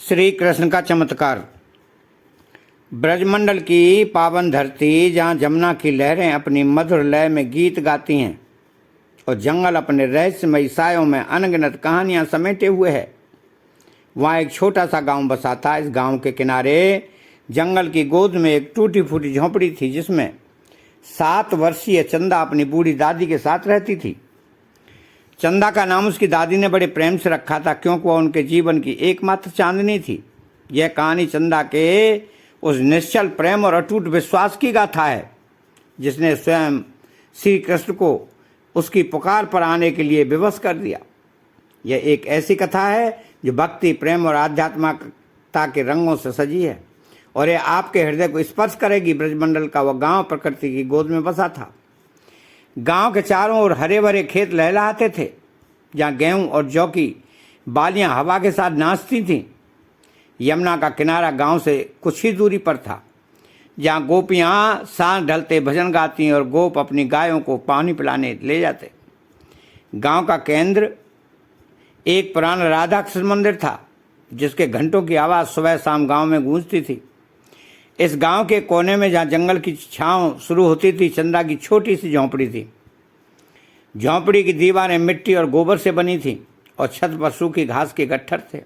श्री कृष्ण का चमत्कार। ब्रजमंडल की पावन धरती जहाँ जमुना की लहरें अपनी मधुर लय में गीत गाती हैं और जंगल अपने रहस्यमयी सायों में अनगिनत कहानियाँ समेटे हुए है, वहाँ एक छोटा सा गांव बसा था। इस गांव के किनारे जंगल की गोद में एक टूटी फूटी झोंपड़ी थी, जिसमें 7 वर्षीय चंदा अपनी बूढ़ी दादी के साथ रहती थी। चंदा का नाम उसकी दादी ने बड़े प्रेम से रखा था, क्योंकि वह उनके जीवन की एकमात्र चांदनी थी। यह कहानी चंदा के उस निश्चल प्रेम और अटूट विश्वास की गाथा है, जिसने स्वयं श्री कृष्ण को उसकी पुकार पर आने के लिए विवश कर दिया। यह एक ऐसी कथा है जो भक्ति, प्रेम और आध्यात्मिकता के रंगों से सजी है और यह आपके हृदय को स्पर्श करेगी। ब्रजमंडल का वह गांव प्रकृति की गोद में बसा था। गांव के चारों ओर हरे भरे खेत लहलहाते थे, जहाँ गेहूं और जौ की बालियां हवा के साथ नाचती थीं। यमुना का किनारा गांव से कुछ ही दूरी पर था, जहाँ गोपियां सांझ ढलते भजन गाती और गोप अपनी गायों को पानी पिलाने ले जाते। गांव का केंद्र एक पुराना राधा कृष्ण मंदिर था, जिसके घंटों की आवाज़ सुबह शाम गांव में गूंजती थी। इस गांव के कोने में जहाँ जंगल की छांव शुरू होती थी, चंदा की छोटी सी झोंपड़ी थी। झोंपड़ी की दीवारें मिट्टी और गोबर से बनी थीं और छत पर सूखी घास के गट्ठर थे।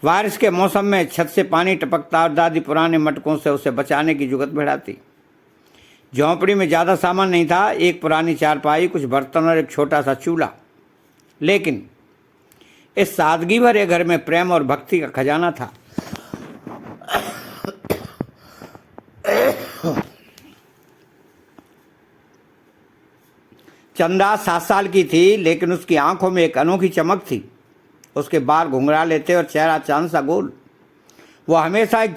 बारिश के मौसम में छत से पानी टपकता और दादी पुराने मटकों से उसे बचाने की जुगत बढ़ाती। झोंपड़ी में ज़्यादा सामान नहीं था, एक पुरानी चारपाई, कुछ बर्तन और एक छोटा सा चूल्हा। लेकिन इस सादगी भरे घर में प्रेम और भक्ति का खजाना था। चंदा 7 साल की थी, लेकिन उसकी आंखों में एक अनोखी चमक थी। उसके बाल घुंघराले थे और चेहरा चांद सा गोल। वो हमेशा एक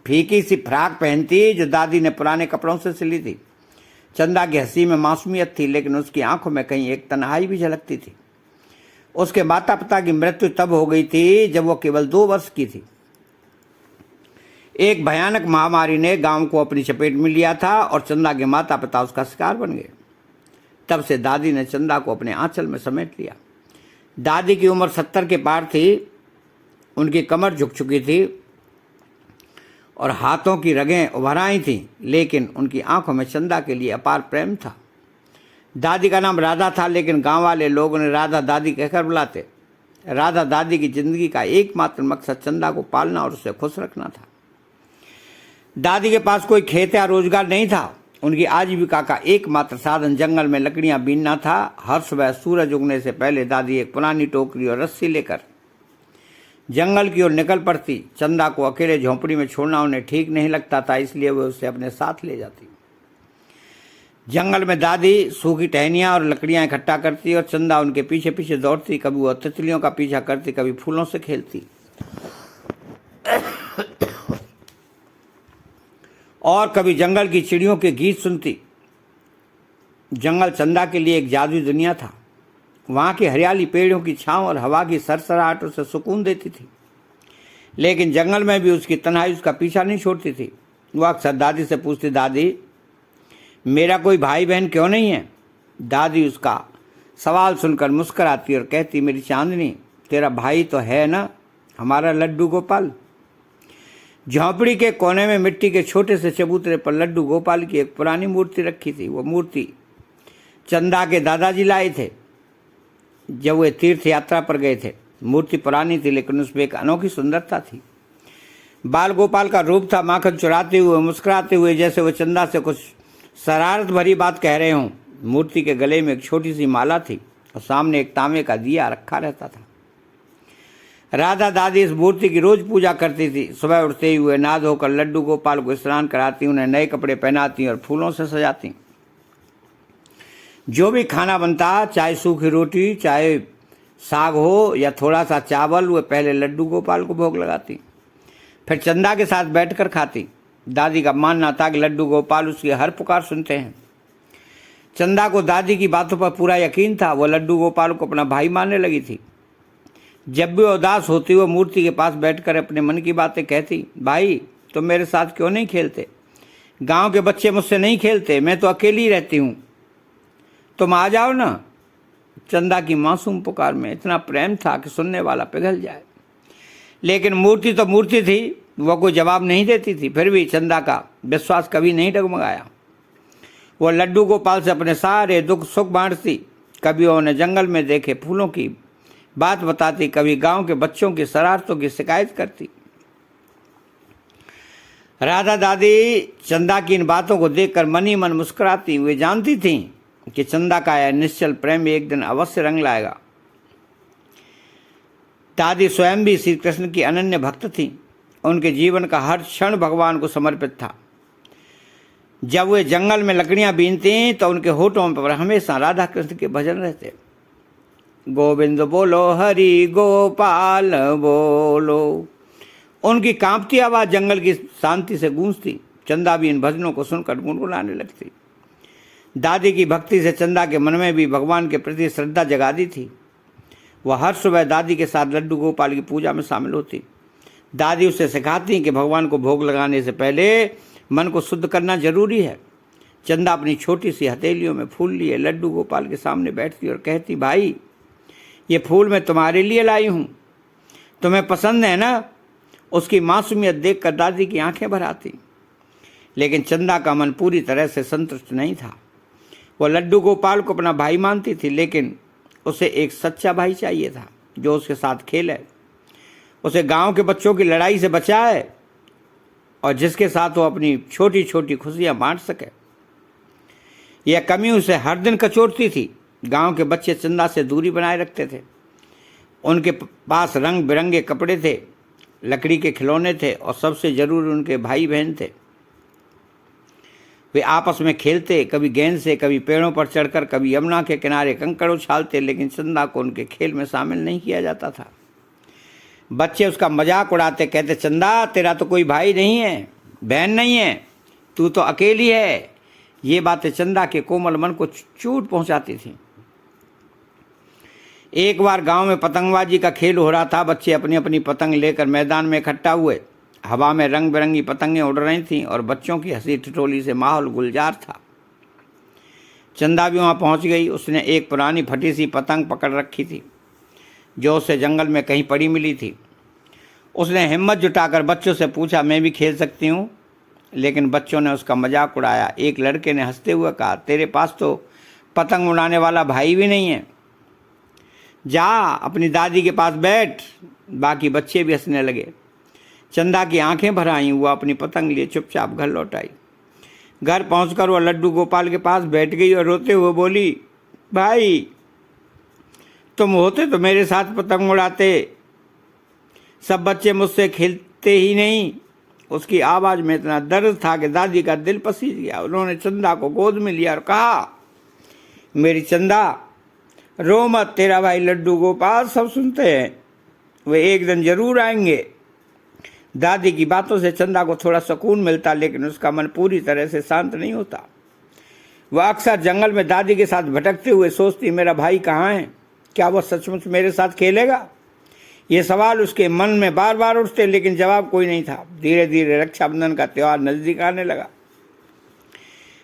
फीकी सी फ्राक पहनती, जो दादी ने पुराने कपड़ों से सिली थी। चंदा की हंसी में मासूमियत थी, लेकिन उसकी आंखों में कहीं एक तन्हाई भी झलकती थी। उसके माता पिता की मृत्यु तब हो गई थी जब वो केवल 2 वर्ष की थी। एक भयानक महामारी ने गांव को अपनी चपेट में लिया था और चंदा के माता पिता उसका शिकार बन गए। तब से दादी ने चंदा को अपने आंचल में समेट लिया। दादी की उम्र 70 के पार थी, उनकी कमर झुक चुकी थी और हाथों की रगें उभर आई थीं, लेकिन उनकी आंखों में चंदा के लिए अपार प्रेम था। दादी का नाम राधा था, लेकिन गांव वाले लोग उन्हें राधा दादी कहकर बुलाते। राधा दादी की जिंदगी का एकमात्र मकसद चंदा को पालना और उसे खुश रखना था। दादी के पास कोई खेत या रोजगार नहीं था। उनकी आजीविका का एकमात्र साधन जंगल में लकड़ियां बीनना था। हर सुबह सूरज उगने से पहले दादी एक पुरानी टोकरी और रस्सी लेकर जंगल की ओर निकल पड़ती। चंदा को अकेले झोंपड़ी में छोड़ना उन्हें ठीक नहीं लगता था, इसलिए वे उसे अपने साथ ले जाती। जंगल में दादी सूखी टहनियां और लकड़ियां इकट्ठा करती और चंदा उनके पीछे पीछे दौड़ती। कभी वह तितलियों का पीछा करती, कभी फूलों से खेलती और कभी जंगल की चिड़ियों के गीत सुनती। जंगल चंदा के लिए एक जादुई दुनिया था। वहाँ की हरियाली पेड़ों की छांव और हवा की सरसराहट उसे सुकून देती थी, लेकिन जंगल में भी उसकी तन्हाई उसका पीछा नहीं छोड़ती थी। वह अक्सर दादी से पूछती, दादी मेरा कोई भाई बहन क्यों नहीं है? दादी उसका सवाल सुनकर मुस्कराती और कहती, मेरी चांदनी, तेरा भाई तो है ना, हमारा लड्डू गोपाल। झोंपड़ी के कोने में मिट्टी के छोटे से चबूतरे पर लड्डू गोपाल की एक पुरानी मूर्ति रखी थी। वो मूर्ति चंदा के दादाजी लाए थे जब वे तीर्थ यात्रा पर गए थे। मूर्ति पुरानी थी, लेकिन उसमें एक अनोखी सुंदरता थी। बाल गोपाल का रूप था, माखन चुराते हुए, मुस्कुराते हुए, जैसे वो चंदा से कुछ शरारत भरी बात कह रहे हों। मूर्ति के गले में एक छोटी सी माला थी और सामने एक तांबे का दिया रखा रहता था। राधा दादी इस मूर्ति की रोज पूजा करती थी। सुबह उठते ही हुए नहा धोकर लड्डू गोपाल को स्नान कराती, उन्हें नए कपड़े पहनाती और फूलों से सजाती। जो भी खाना बनता, चाहे सूखी रोटी, चाहे साग हो या थोड़ा सा चावल, वे पहले लड्डू गोपाल को भोग लगाती, फिर चंदा के साथ बैठकर खाती। दादी का मानना था कि लड्डू गोपाल उसकी हर पुकार सुनते हैं। चंदा को दादी की बातों पर पूरा यकीन था। वो लड्डू गोपाल को अपना भाई मानने लगी थी। जब भी उदास होती, वो मूर्ति के पास बैठकर अपने मन की बातें कहती। भाई, तुम मेरे साथ क्यों नहीं खेलते? गांव के बच्चे मुझसे नहीं खेलते, मैं तो अकेली रहती हूँ, तुम आ जाओ ना। चंदा की मासूम पुकार में इतना प्रेम था कि सुनने वाला पिघल जाए। लेकिन मूर्ति तो मूर्ति थी, वह कोई जवाब नहीं देती थी। फिर भी चंदा का विश्वास कभी नहीं डगमगाया। वो लड्डू गोपाल से अपने सारे दुख सुख बांटती। कभी उन्हें जंगल में देखे फूलों की बात बताती, कभी गांव के बच्चों की शरारतों की शिकायत करती। राधा दादी चंदा की इन बातों को देखकर मन ही मन मुस्कुराती। वे जानती थीं कि चंदा का यह निश्चल प्रेम एक दिन अवश्य रंग लाएगा। दादी स्वयं भी श्री कृष्ण की अनन्य भक्त थीं। उनके जीवन का हर क्षण भगवान को समर्पित था। जब वे जंगल में लकड़ियां बीनती तो उनके होठों पर हमेशा राधा कृष्ण के भजन रहते। गोविंद बोलो, हरि गोपाल बोलो। उनकी कांपती आवाज़ जंगल की शांति से गूंजती। चंदा भी इन भजनों को सुनकर गुनगुनाने लगती। दादी की भक्ति से चंदा के मन में भी भगवान के प्रति श्रद्धा जगा दी थी। वह हर सुबह दादी के साथ लड्डू गोपाल की पूजा में शामिल होती। दादी उसे सिखाती कि भगवान को भोग लगाने से पहले मन को शुद्ध करना जरूरी है। चंदा अपनी छोटी सी हथेलियों में फूल लिए लड्डू गोपाल के सामने बैठती और कहती, भाई ये फूल मैं तुम्हारे लिए लाई हूँ, तुम्हें पसंद है ना? उसकी मासूमियत देखकर दादी की आंखें भर आती। लेकिन चंदा का मन पूरी तरह से संतुष्ट नहीं था। वह लड्डू गोपाल को अपना भाई मानती थी, लेकिन उसे एक सच्चा भाई चाहिए था जो उसके साथ खेले, उसे गांव के बच्चों की लड़ाई से बचाए और जिसके साथ वो अपनी छोटी छोटी खुशियां बांट सके। यह कमी उसे हर दिन कचोटती थी। गांव के बच्चे चंदा से दूरी बनाए रखते थे। उनके पास रंग बिरंगे कपड़े थे, लकड़ी के खिलौने थे और सबसे जरूरी उनके भाई बहन थे। वे आपस में खेलते, कभी गेंद से, कभी पेड़ों पर चढ़कर, कभी यमुना के किनारे कंकड़ उछालते, लेकिन चंदा को उनके खेल में शामिल नहीं किया जाता था। बच्चे उसका मजाक उड़ाते, कहते, चंदा तेरा तो कोई भाई नहीं है, बहन नहीं है, तू तो अकेली है। ये बातें चंदा के कोमल मन को चोट पहुंचाती थी। एक बार गांव में पतंगबाजी का खेल हो रहा था। बच्चे अपनी अपनी पतंग लेकर मैदान में इकट्ठा हुए। हवा में रंग बिरंगी पतंगें उड़ रही थीं और बच्चों की हंसी ठिठोली से माहौल गुलजार था। चंदा भी वहाँ पहुँच गई। उसने एक पुरानी फटी सी पतंग पकड़ रखी थी जो उसे जंगल में कहीं पड़ी मिली थी। उसने हिम्मत जुटाकर बच्चों से पूछा, मैं भी खेल सकती हूँ? लेकिन बच्चों ने उसका मजाक उड़ाया। एक लड़के ने हंसते हुए कहा, तेरे पास तो पतंग उड़ाने वाला भाई भी नहीं है, जा अपनी दादी के पास बैठ। बाकी बच्चे भी हंसने लगे। चंदा की आंखें भर आईं। वो अपनी पतंग लिए चुपचाप घर लौट आई। घर पहुंचकर वह लड्डू गोपाल के पास बैठ गई और रोते हुए बोली, भाई तुम होते तो मेरे साथ पतंग उड़ाते, सब बच्चे मुझसे खेलते ही नहीं। उसकी आवाज़ में इतना दर्द था कि दादी का दिल पसीज गया। उन्होंने चंदा को गोद में लिया और कहा, मेरी चंदा रो मत, तेरा भाई लड्डू गोपाल सब सुनते हैं, वे एक दिन जरूर आएंगे। दादी की बातों से चंदा को थोड़ा सुकून मिलता, लेकिन उसका मन पूरी तरह से शांत नहीं होता। वह अक्सर जंगल में दादी के साथ भटकते हुए सोचती, मेरा भाई कहाँ है? क्या वह सचमुच मेरे साथ खेलेगा? ये सवाल उसके मन में बार बार उठते, लेकिन जवाब कोई नहीं था। धीरे धीरे रक्षाबंधन का त्यौहार नजदीक आने लगा।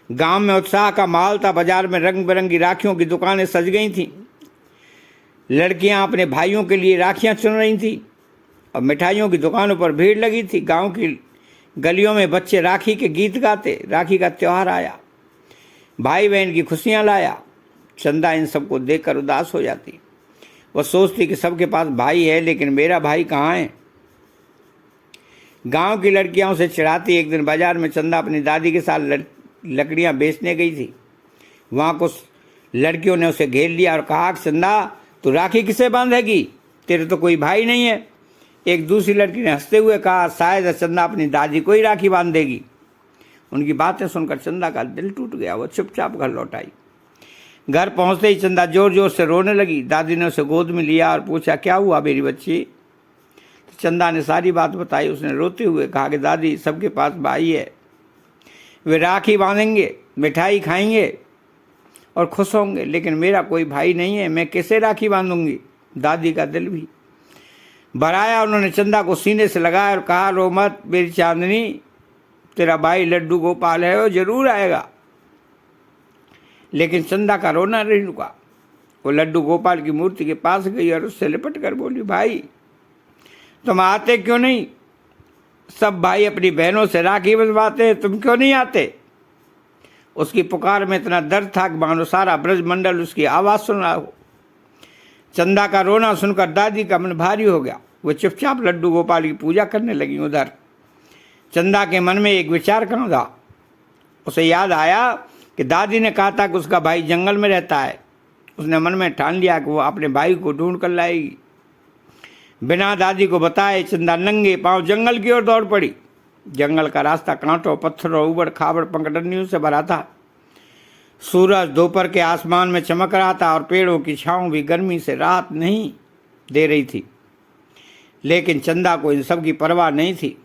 गांव में उत्साह का माहौल था। बाजार में रंग बिरंगी राखियों की दुकानें सज गई थीं। लड़कियां अपने भाइयों के लिए राखियां चुन रही थीं और मिठाइयों की दुकानों पर भीड़ लगी थी। गांव की गलियों में बच्चे राखी के गीत गाते। राखी का त्यौहार आया, भाई बहन की खुशियां लाया। चंदा इन सबको देखकर उदास हो जाती। वह सोचती कि सबके पास भाई है, लेकिन मेरा भाई कहाँ है? गांव की लड़कियां उसे चिढ़ाती। एक दिन बाजार में चंदा अपनी दादी के साथ लकड़ियां बेचने गई थी। वहाँ कुछ लड़कियों ने उसे घेर लिया और कहा, चंदा तू राखी किसे बांधेगी? तेरे तो कोई भाई नहीं है। एक दूसरी लड़की ने हंसते हुए कहा, शायद चंदा अपनी दादी को ही राखी बांध देगी। उनकी बातें सुनकर चंदा का दिल टूट गया। वह चुपचाप घर लौट आई। घर पहुंचते ही चंदा जोर जोर से रोने लगी। दादी ने उसे गोद में लिया और पूछा, क्या हुआ मेरी बच्ची? तो चंदा ने सारी बात बताई। उसने रोते हुए कहा कि दादी सबके पास भाई है, वे राखी बांधेंगे, मिठाई खाएंगे और खुश होंगे, लेकिन मेरा कोई भाई नहीं है, मैं कैसे राखी बांधूंगी? दादी का दिल भी भर आया। उन्होंने चंदा को सीने से लगाया और कहा, रो मत मेरी चांदनी, तेरा भाई लड्डू गोपाल है, वो जरूर आएगा। लेकिन चंदा का रोना नहीं रुका। वो लड्डू गोपाल की मूर्ति के पास गई और उससे लिपट कर बोली, भाई तुम आते क्यों नहीं? सब भाई अपनी बहनों से राखी बंधवाते हैं, तुम क्यों नहीं आते? उसकी पुकार में इतना दर्द था कि मानो सारा ब्रजमंडल उसकी आवाज़ सुन रहा हो। चंदा का रोना सुनकर दादी का मन भारी हो गया। वो चुपचाप लड्डू गोपाल की पूजा करने लगी। उधर चंदा के मन में एक विचार कहाँ था। उसे याद आया कि दादी ने कहा था कि उसका भाई जंगल में रहता है। उसने मन में ठान लिया कि वो अपने भाई को ढूंढ कर लाएगी। बिना दादी को बताए चंदा नंगे पांव जंगल की ओर दौड़ पड़ी। जंगल का रास्ता कांटों, पत्थरों, उबड़ खाबड़ पंगडंडियों से भरा था। सूरज दोपहर के आसमान में चमक रहा था और पेड़ों की छांव भी गर्मी से राहत नहीं दे रही थी। लेकिन चंदा को इन सब की परवाह नहीं थी।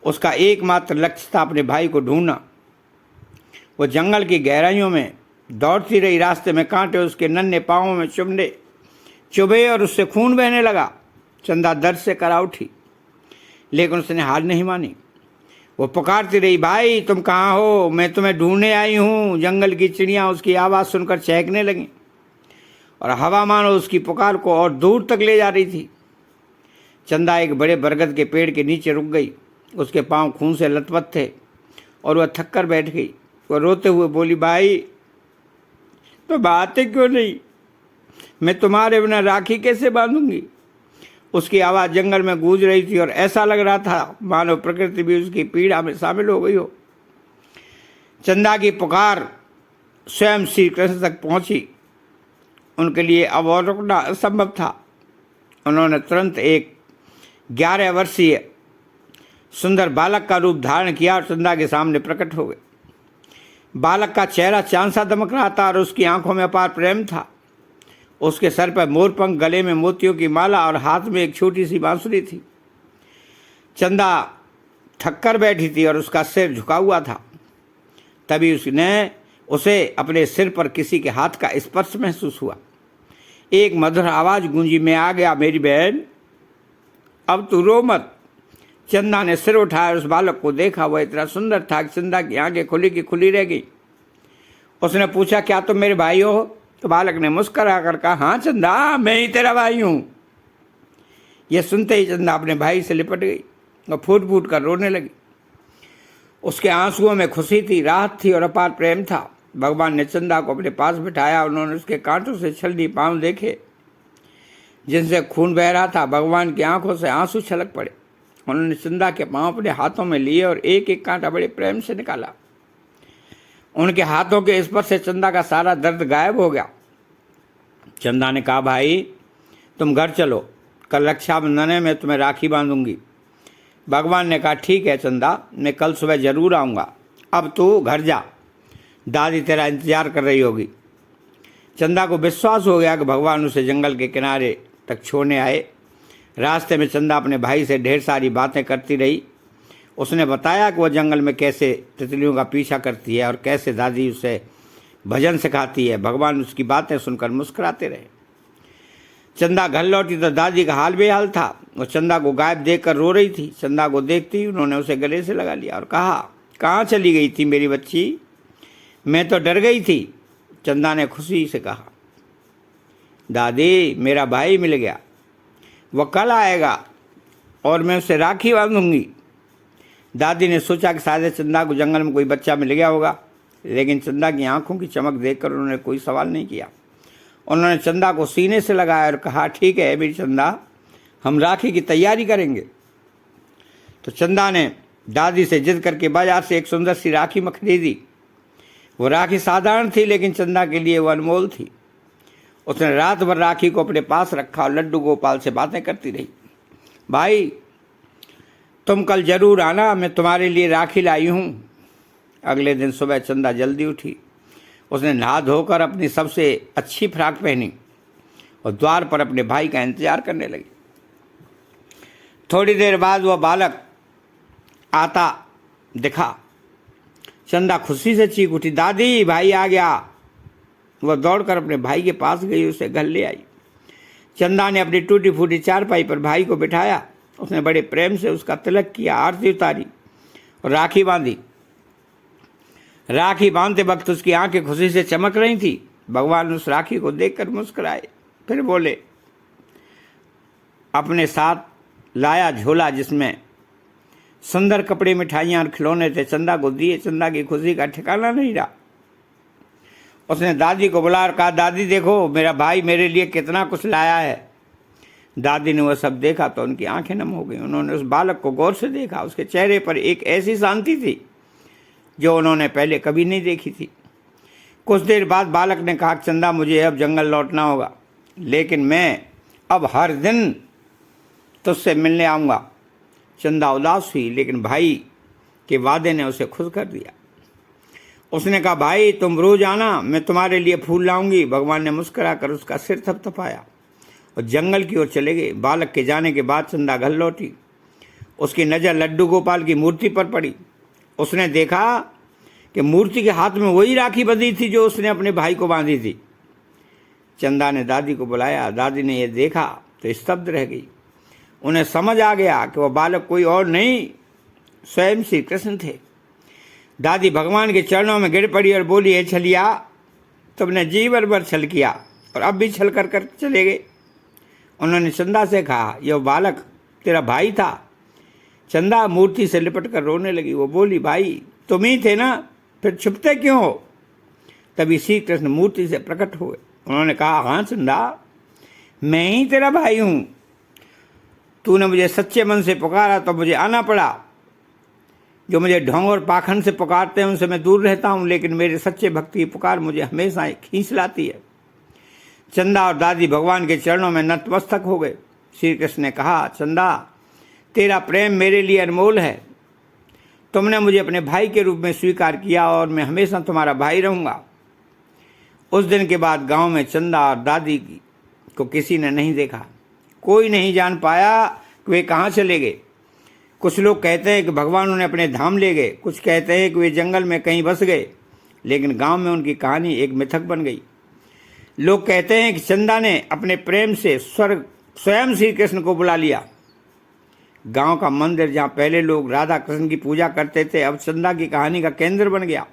उसका एकमात्र लक्ष्य था अपने भाई को ढूंढना। वो जंगल की गहराइयों में दौड़ती रही। रास्ते में कांटे उसके नन्हे पाँवों में चुभे और उससे खून बहने लगा। चंदा दर्द से करा उठी, लेकिन उसने हार नहीं मानी। वो पुकारती रही, भाई तुम कहाँ हो? मैं तुम्हें ढूंढने आई हूँ। जंगल की चिड़ियाँ उसकी आवाज़ सुनकर चहकने लगीं और हवा मानो उसकी पुकार को और दूर तक ले जा रही थी। चंदा एक बड़े बरगद के पेड़ के नीचे रुक गई। उसके पांव खून से लथपथ थे और वह थक कर बैठ गई। वह रोते हुए बोली, भाई तुम आते क्यों नहीं? मैं तुम्हारे बिना राखी कैसे बांधूंगी? उसकी आवाज़ जंगल में गूंज रही थी और ऐसा लग रहा था मानो प्रकृति भी उसकी पीड़ा में शामिल हो गई हो। चंदा की पुकार स्वयं श्री कृष्ण तक पहुंची। उनके लिए अब और रुकना असंभव था। उन्होंने तुरंत एक 11 वर्षीय सुंदर बालक का रूप धारण किया और चंदा के सामने प्रकट हो गए। बालक का चेहरा चांद सा दमक रहा था और उसकी आंखों में अपार प्रेम था। उसके सर पर मोरपंख, गले में मोतियों की माला और हाथ में एक छोटी सी बांसुरी थी। चंदा थक कर बैठी थी और उसका सिर झुका हुआ था। तभी उसे अपने सिर पर किसी के हाथ का स्पर्श महसूस हुआ। एक मधुर आवाज़ गूंजी, मैं आ गया मेरी बहन, अब तू रो मत। चंदा ने सिर उठाया और उस बालक को देखा। वह इतना सुंदर था कि चंदा की आंखें खुली की खुली रह गई। उसने पूछा, क्या तुम मेरे भाई हो? तो बालक ने मुस्करा कर कहा, हाँ चंदा, मैं ही तेरा भाई हूँ। यह सुनते ही चंदा अपने भाई से लिपट गई और फूट फूट कर रोने लगी। उसके आंसुओं में खुशी थी, राहत थी और अपार प्रेम था। भगवान ने चंदा को अपने पास बिठाया। उन्होंने उसके कांटों से छलनी पाँव देखे जिनसे खून बह रहा था। भगवान की आंखों से आंसू छलक पड़े। उन्होंने चंदा के पाँव अपने हाथों में लिए और एक एक कांटा बड़े प्रेम से निकाला। उनके हाथों के स्पर्श से चंदा का सारा दर्द गायब हो गया। चंदा ने कहा, भाई तुम घर चलो, कल रक्षाबंधन है, मैं तुम्हें राखी बांधूंगी। भगवान ने कहा, ठीक है चंदा, मैं कल सुबह ज़रूर आऊँगा। अब तू घर जा, दादी तेरा इंतज़ार कर रही होगी। चंदा को विश्वास हो गया कि भगवान उसे जंगल के किनारे तक छोड़ने आए। रास्ते में चंदा अपने भाई से ढेर सारी बातें करती रही। उसने बताया कि वह जंगल में कैसे तितलियों का पीछा करती है और कैसे दादी उसे भजन सिखाती है। भगवान उसकी बातें सुनकर मुस्कुराते रहे। चंदा घर लौटी तो दादी का हाल बेहाल था। वो चंदा को गायब देखकर रो रही थी। चंदा को देखते ही उन्होंने उसे गले से लगा लिया और कहा, कहाँ चली गई थी मेरी बच्ची? मैं तो डर गई थी। चंदा ने खुशी से कहा, दादी मेरा भाई मिल गया, वह कल आएगा और मैं उसे राखी बांधूंगी। दादी ने सोचा कि शायद चंदा को जंगल में कोई बच्चा मिल गया होगा, लेकिन चंदा की आंखों की चमक देखकर उन्होंने कोई सवाल नहीं किया। उन्होंने चंदा को सीने से लगाया और कहा, ठीक है मेरी चंदा, हम राखी की तैयारी करेंगे। तो चंदा ने दादी से जिद करके बाजार से एक सुंदर सी राखी खरीदी। वो राखी साधारण थी, लेकिन चंदा के लिए वो अनमोल थी। उसने रात भर राखी को अपने पास रखा और लड्डू गोपाल से बातें करती रही। भाई तुम कल जरूर आना, मैं तुम्हारे लिए राखी लाई हूँ। अगले दिन सुबह चंदा जल्दी उठी। उसने नहा धोकर अपनी सबसे अच्छी फ्राक पहनी और द्वार पर अपने भाई का इंतजार करने लगी। थोड़ी देर बाद वह बालक आता दिखा। चंदा खुशी से चीख उठी, दादी भाई आ गया। वह दौड़कर अपने भाई के पास गई, उसे घर ले आई। चंदा ने अपनी टूटी फूटी चारपाई पर भाई को बिठाया। उसने बड़े प्रेम से उसका तिलक किया, आरती उतारी और राखी बांधी। राखी बांधते वक्त उसकी आंखें खुशी से चमक रही थी। भगवान उस राखी को देखकर मुस्कुराए, फिर बोले, अपने साथ लाया झोला जिसमें सुंदर कपड़े, मिठाइयाँ और खिलौने थे, चंदा को दिए। चंदा की खुशी का ठिकाना नहीं रहा। उसने दादी को बुलाया और कहा, दादी देखो मेरा भाई मेरे लिए कितना कुछ लाया है। दादी ने वह सब देखा तो उनकी आंखें नम हो गई। उन्होंने उस बालक को गौर से देखा। उसके चेहरे पर एक ऐसी शांति थी जो उन्होंने पहले कभी नहीं देखी थी। कुछ देर बाद बालक ने कहा, चंदा मुझे अब जंगल लौटना होगा, लेकिन मैं अब हर दिन तुझसे मिलने आऊँगा। चंदा उदास हुई, लेकिन भाई के वादे ने उसे खुश कर दिया। उसने कहा, भाई तुम रोज आना, मैं तुम्हारे लिए फूल लाऊंगी। भगवान ने मुस्कुराकर उसका सिर थपथपाया और जंगल की ओर चले गए। बालक के जाने के बाद चंदा घर लौटी। उसकी नज़र लड्डू गोपाल की मूर्ति पर पड़ी। उसने देखा कि मूर्ति के हाथ में वही राखी बंधी थी जो उसने अपने भाई को बांधी थी। चंदा ने दादी को बुलाया। दादी ने यह देखा तो स्तब्ध रह गई। उन्हें समझ आ गया कि वह बालक कोई और नहीं, स्वयं श्री कृष्ण थे। दादी भगवान के चरणों में गिर पड़ी और बोली, हे छलिया, तुमने जीवन भर छल किया और अब भी छल कर चले गए। उन्होंने चंदा से कहा, यह बालक तेरा भाई था। चंदा मूर्ति से लिपट कर रोने लगी। वो बोली, भाई तुम ही थे ना, फिर छुपते क्यों हो? तभी श्री कृष्ण मूर्ति से प्रकट हुए। उन्होंने कहा, हाँ चंदा, मैं ही तेरा भाई हूँ। तूने मुझे सच्चे मन से पुकारा तो मुझे आना पड़ा। जो मुझे ढोंग और पाखंड से पुकारते हैं उनसे मैं दूर रहता हूँ, लेकिन मेरे सच्चे भक्ति की पुकार मुझे हमेशा खींच लाती है। चंदा और दादी भगवान के चरणों में नतमस्तक हो गए। श्री कृष्ण ने कहा, चंदा तेरा प्रेम मेरे लिए अनमोल है। तुमने मुझे अपने भाई के रूप में स्वीकार किया और मैं हमेशा तुम्हारा भाई रहूँगा। उस दिन के बाद गांव में चंदा और दादी को किसी ने नहीं देखा। कोई नहीं जान पाया कि वे कहाँ चले गए। कुछ लोग कहते हैं कि भगवान उन्हें अपने धाम ले गए, कुछ कहते हैं कि वे जंगल में कहीं बस गए, लेकिन गांव में उनकी कहानी एक मिथक बन गई। लोग कहते हैं कि चंदा ने अपने प्रेम से स्वयं श्री कृष्ण को बुला लिया। गांव का मंदिर जहां पहले लोग राधा कृष्ण की पूजा करते थे, अब चंदा की कहानी का केंद्र बन गया।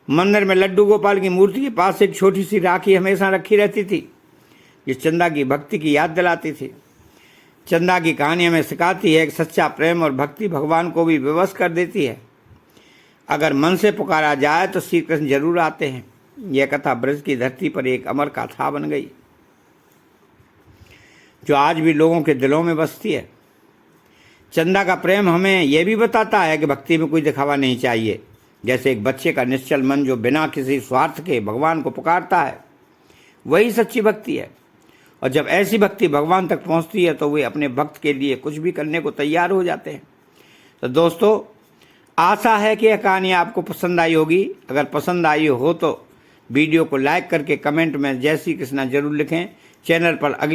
मंदिर में लड्डू गोपाल की मूर्ति के पास एक छोटी सी राखी हमेशा रखी रहती थी, जो चंदा की भक्ति की याद दिलाती थी। चंदा की कहानी हमें सिखाती है कि सच्चा प्रेम और भक्ति भगवान को भी विवश कर देती है। अगर मन से पुकारा जाए तो श्री कृष्ण जरूर आते हैं। यह कथा ब्रज की धरती पर एक अमर कथा बन गई, जो आज भी लोगों के दिलों में बसती है। चंदा का प्रेम हमें यह भी बताता है कि भक्ति में कोई दिखावा नहीं चाहिए। जैसे एक बच्चे का निश्चल मन जो बिना किसी स्वार्थ के भगवान को पुकारता है, वही सच्ची भक्ति है। और जब ऐसी भक्ति भगवान तक पहुंचती है तो वे अपने भक्त के लिए कुछ भी करने को तैयार हो जाते हैं। तो दोस्तों, आशा है कि यह कहानी आपको पसंद आई होगी। अगर पसंद आई हो तो वीडियो को लाइक करके कमेंट में जय श्री कृष्णा जरूर लिखें। चैनल पर अगली